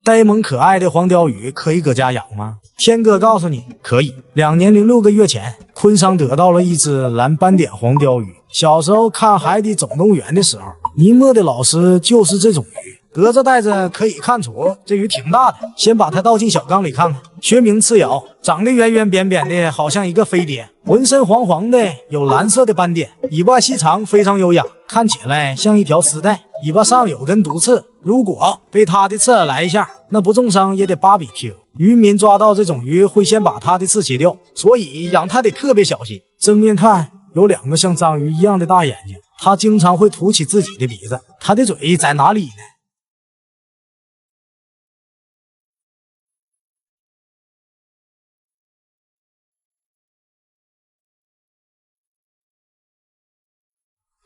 呆萌可爱的黄鲷鱼可以搁家养吗？天哥告诉你，可以。2年零6个月前，昆桑得到了一只蓝斑点黄鲷鱼。小时候看《海底总动员》的时候，尼莫的老师就是这种鱼。隔着袋子可以看出这鱼挺大的，先把它倒进小缸里看看。学名刺鳐，长得圆圆扁扁的，好像一个飞碟，浑身黄黄的，有蓝色的斑点，尾巴细长，非常优雅，看起来像一条丝带，尾巴上有根毒刺。如果被它的刺来一下，那不重伤也得BBQ。渔民抓到这种鱼会先把它的刺切掉，所以养它得特别小心。正面看有2个像章鱼一样的大眼睛，它经常会吐起自己的鼻子。它的嘴在哪里呢？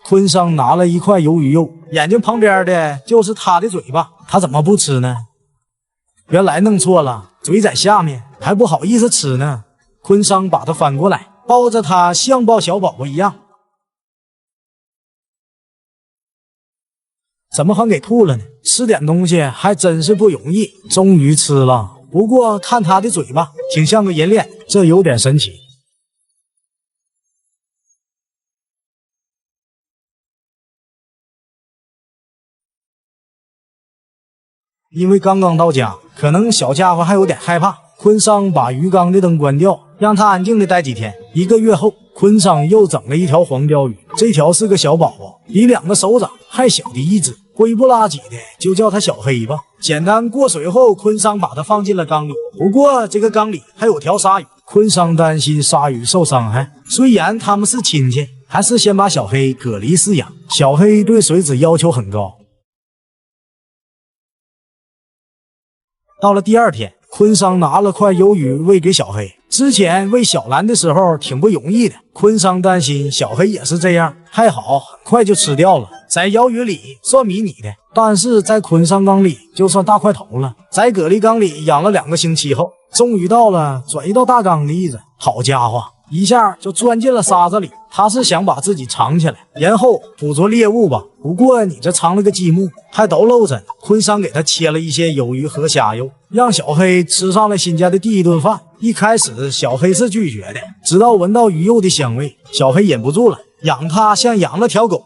昆桑拿了一块鱿鱼肉，眼睛旁边的就是他的嘴巴，他怎么不吃呢？原来弄错了，嘴在下面，还不好意思吃呢。昆桑把它翻过来，抱着它像抱小宝宝一样。怎么还给吐了呢？吃点东西还真是不容易，终于吃了。不过看他的嘴巴，挺像个人脸，这有点神奇。因为刚刚到家，可能小家伙还有点害怕。昆桑把鱼缸的灯关掉，让他安静的待几天。1个月后，昆桑又整了一条黄鲷鱼，这条是个小宝宝，比2个手掌还小的一只，灰不拉几的，就叫它小黑吧。简单过水后，昆桑把它放进了缸里。不过这个缸里还有条鲨鱼，昆桑担心鲨鱼受伤害，虽然他们是亲戚，还是先把小黑隔离饲养。小黑对水质要求很高。到了第2天，昆桑拿了块鱿鱼喂给小黑。之前喂小蓝的时候挺不容易的，昆桑担心小黑也是这样，还好很快就吃掉了。在鳐鱼里算迷你的，但是在昆桑缸里就算大块头了。在蛤蜊缸里养了2个星期后，终于到了转移到大缸的日子。好家伙，一下就钻进了沙子里。他是想把自己藏起来，然后捕捉猎物吧。不过你这藏了个积木，还都露着呢。昆桑给他切了一些鱿鱼和虾肉，让小黑吃上了新家的第1顿饭。一开始小黑是拒绝的，直到闻到鱼肉的香味，小黑忍不住了，养它像养了条狗。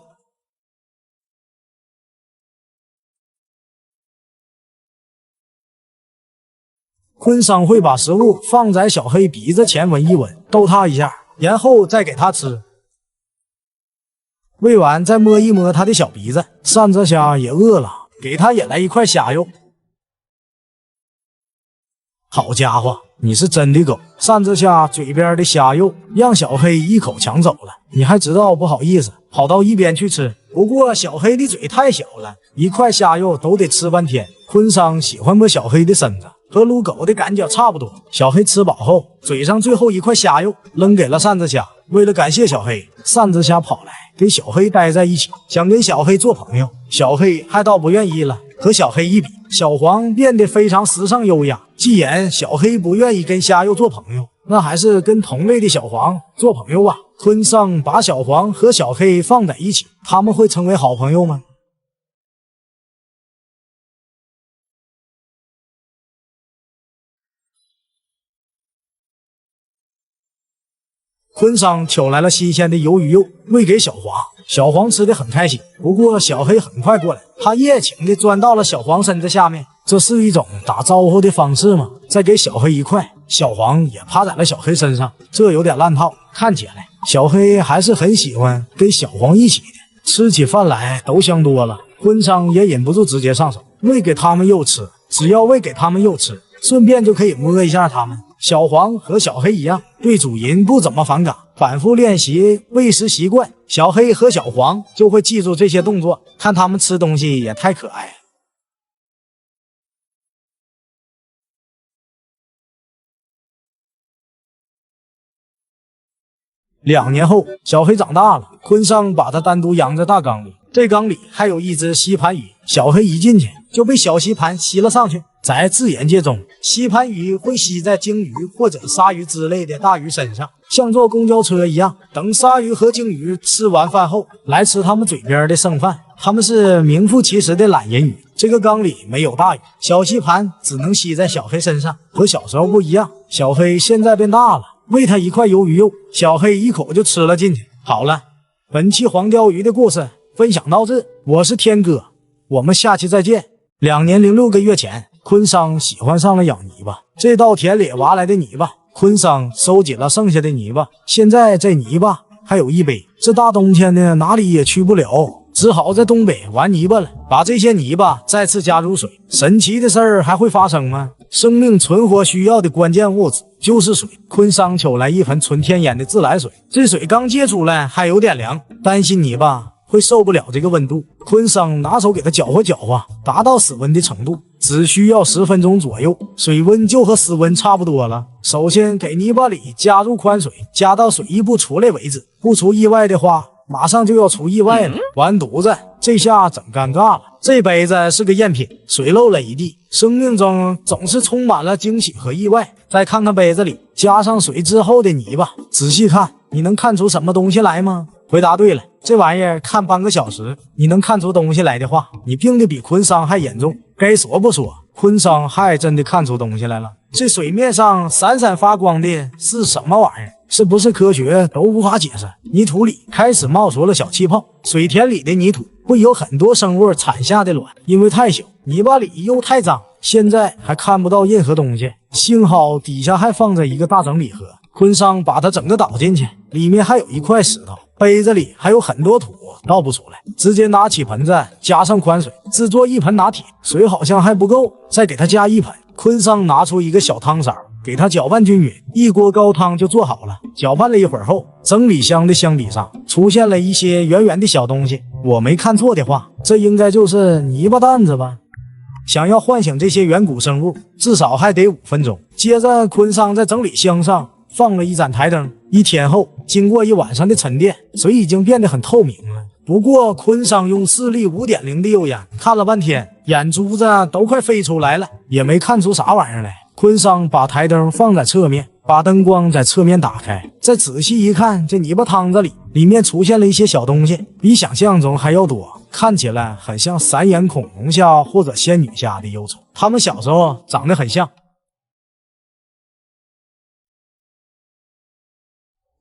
昆桑会把食物放在小黑鼻子前闻一闻，逗它一下，然后再给它吃。喂完再摸一摸它的小鼻子。扇子虾也饿了，给它也来一块虾肉。好家伙，你是真的狗！扇子虾嘴边的虾肉让小黑一口抢走了，你还知道不好意思，跑到一边去吃。不过小黑的嘴太小了，一块虾肉都得吃半天。昆桑喜欢摸小黑的身子，和撸狗的感觉差不多。小黑吃饱后，嘴上最后一块虾肉扔给了扇子虾。为了感谢小黑，扇子虾跑来跟小黑待在一起，想跟小黑做朋友。小黑还倒不愿意了，和小黑一比，小黄变得非常时尚优雅。既然小黑不愿意跟虾肉做朋友，那还是跟同类的小黄做朋友吧。昆桑把小黄和小黑放在一起，他们会成为好朋友吗昆桑挑来了新鲜的鱿鱼肉，喂给小黄。小黄吃得很开心，不过小黑很快过来，他热情地钻到了小黄身子下面。这是一种打招呼的方式吗？再给小黑一块，小黄也趴在了小黑身上，这有点烂套。看起来小黑还是很喜欢跟小黄一起的，吃起饭来都香多了。昆桑也忍不住直接上手，喂给他们肉吃。只要喂给他们肉吃，顺便就可以摸一下他们。小黄和小黑一样，对主人不怎么反感，反复练习喂食习惯，小黑和小黄就会记住这些动作。看他们吃东西也太可爱了。2年后，小黑长大了，昆桑把它单独养在大缸里，这缸里还有一只吸盘鱼。小黑一进去就被小吸盘吸了上去。在自然界中，吸盘鱼会吸在鲸鱼或者鲨鱼之类的大鱼身上，像坐公交车一样。等鲨鱼和鲸鱼吃完饭后，来吃它们嘴边的剩饭。它们是名副其实的懒人鱼。这个缸里没有大鱼，小吸盘只能吸在小黑身上。和小时候不一样，小黑现在变大了，喂它一块鱿鱼肉，小黑一口就吃了进去。好了，本期黄鲷鱼的故事分享到这，我是天哥，我们下期再见。2年0.6个月前，昆桑喜欢上了养泥巴。这稻田里挖来的泥巴，昆桑收集了剩下的泥巴，现在这泥巴还有一杯。这大冬天的哪里也去不了，只好在东北玩泥巴了。把这些泥巴再次加入水，神奇的事儿还会发生吗？生命存活需要的关键物质就是水。昆桑求来一盆纯天然的自来水，这水刚接出来还有点凉，担心泥巴会受不了这个温度。昆桑拿手给它搅和搅和，达到室温的程度，只需要10分钟左右，水温就和室温差不多了。首先给泥巴里加入宽水，加到水一不出来为止，不出意外的话马上就要出意外了，完犊子，这下整尴尬了。这杯子是个赝品，水漏了一地。生命中总是充满了惊喜和意外。再看看杯子里加上水之后的泥巴，仔细看，你能看出什么东西来吗？回答对了，这玩意儿看半个小时，你能看出东西来的话，你病的比昆桑还严重。该说不说，昆桑还真的看出东西来了。这水面上闪闪发光的是什么玩意儿？是不是科学都无法解释。泥土里开始冒出了小气泡，水田里的泥土会有很多生物产下的卵，因为太小，泥巴里又太脏，现在还看不到任何东西。幸好底下还放着一个大整理盒，昆桑把它整个倒进去，里面还有一块石头，杯子里还有很多土，倒不出来，直接拿起盆子加上宽水，制作一盆拿铁。水好像还不够，再给它加一盆。昆桑拿出一个小汤勺，给它搅拌均匀，一锅高汤就做好了。搅拌了一会儿后，整理箱的箱底上出现了一些圆圆的小东西，我没看错的话，这应该就是泥巴蛋子吧。想要唤醒这些远古生物，至少还得5分钟。接着昆桑在整理箱上放了一盏台灯。1天后，经过1晚上的沉淀，水已经变得很透明了。不过昆桑用视力5.0的右眼看了半天，眼珠子都快飞出来了，也没看出啥玩意儿来。昆桑把台灯放在侧面，把灯光在侧面打开，再仔细一看，这泥巴汤子里面出现了一些小东西，比想象中还要多，看起来很像3眼恐龙虾或者仙女虾的幼虫，它们小时候长得很像。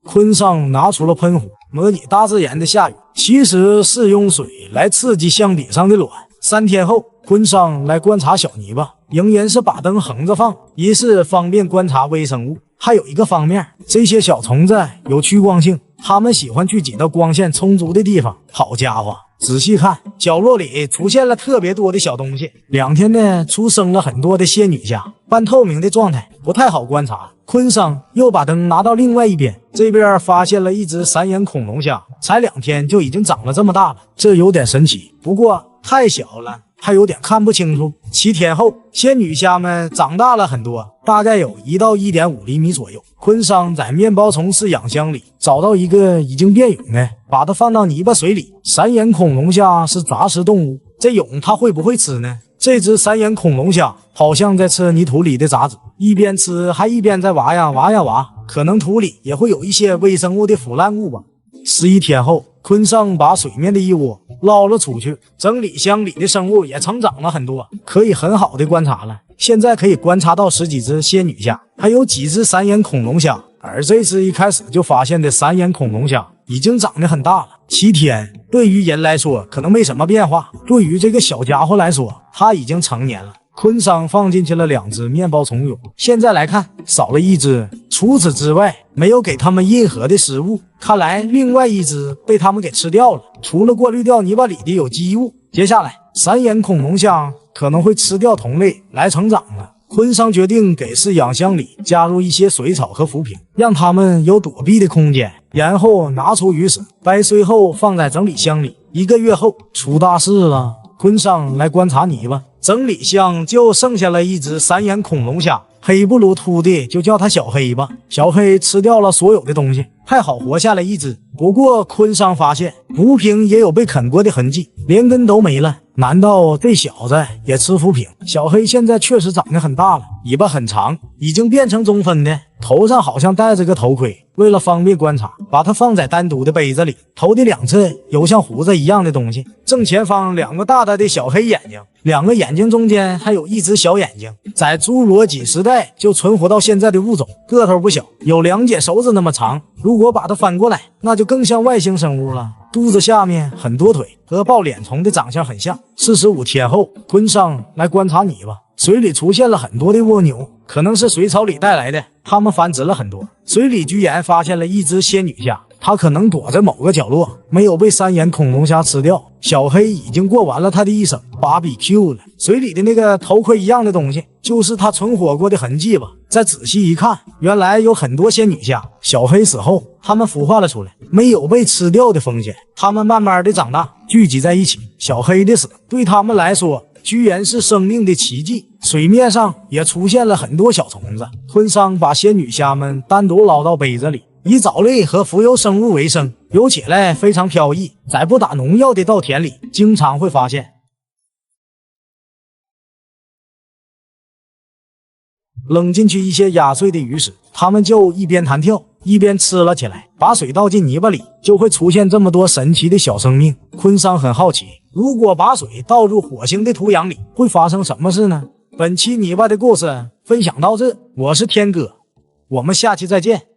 昆桑拿出了喷壶，模拟大自然的下雨，其实是用水来刺激箱底上的卵。3天后，昆桑来观察小泥巴，仍然是把灯横着放，一是方便观察微生物，还有一个方面，这些小虫子有趋光性，它们喜欢聚集到光线充足的地方。好家伙，仔细看，角落里出现了特别多的小东西。2天呢，出生了很多的仙女虾，半透明的状态，不太好观察。昆桑又把灯拿到另外一边，这边发现了一只3眼恐龙虾，才2天就已经长了这么大了，这有点神奇，不过太小了，还有点看不清楚。7天后，仙女虾们长大了很多，大概有1到1.5厘米左右。昆桑在面包虫饲养箱里找到一个已经变蛹的，把它放到泥巴水里。3眼恐龙虾是杂食动物，这蛹它会不会吃呢？这只3眼恐龙虾好像在吃泥土里的杂质，一边吃还一边在挖呀挖呀挖，可能土里也会有一些微生物的腐烂物吧。11天后，昆桑把水面的一窝捞了出去，整理箱里的生物也成长了很多，可以很好的观察了。现在可以观察到10几只仙女虾，还有几只3眼恐龙虾，而这只一开始就发现的3眼恐龙虾已经长得很大了。7天对于人来说可能没什么变化，对于这个小家伙来说，他已经成年了。昆桑放进去了2只面包虫蛹，现在来看少了1只，除此之外没有给他们任何的食物，看来另外1只被他们给吃掉了，除了过滤掉泥巴里的有机物。接下来3眼恐龙虾可能会吃掉同类来成长了。昆桑决定给饲养箱里加入一些水草和浮萍，让它们有躲避的空间，然后拿出鱼屎掰碎后放在整理箱里。1个月后出大事了，昆桑来观察泥巴，整理箱就剩下了1只3眼恐龙虾，黑不噜秃的就叫他小黑吧。小黑吃掉了所有的东西，还好活下来一只。不过昆桑发现浮萍也有被啃过的痕迹，连根都没了。难道这小子也吃浮萍？小黑现在确实长得很大了，尾巴很长，已经变成中分的，头上好像戴着个头盔。为了方便观察，把它放在单独的杯子里，头的两侧有像胡子一样的东西，正前方两个大大的小黑眼睛，两个眼睛中间还有一只小眼睛。在侏罗纪时代就存活到现在的物种，个头不小，有2节手指那么长。如果把它翻过来，那就更像外星生物了。肚子下面很多腿，和抱脸虫的长相很像。45天后，昆桑来观察你吧。水里出现了很多的蜗牛，可能是水草里带来的，它们繁殖了很多。水里居然发现了一只仙女虾，它可能躲在某个角落，没有被3眼恐龙虾吃掉。小黑已经过完了他的一生，BBQ 了。水里的那个头盔一样的东西，就是他存活过的痕迹吧。再仔细一看，原来有很多仙女虾。小黑死后，它们孵化了出来，没有被吃掉的风险。它们慢慢的长大，聚集在一起。小黑的死对他们来说居然是生命的奇迹。水面上也出现了很多小虫子。昆桑把仙女虾们单独捞到杯子里，以藻类和浮游生物为生，游起来非常飘逸。在不打农药的稻田里，经常会发现。扔进去一些压碎的鱼食，它们就一边弹跳一边吃了起来。把水倒进泥巴里，就会出现这么多神奇的小生命。昆桑很好奇，如果把水倒入火星的土壤里，会发生什么事呢？本期泥巴的故事分享到这，我是天哥，我们下期再见。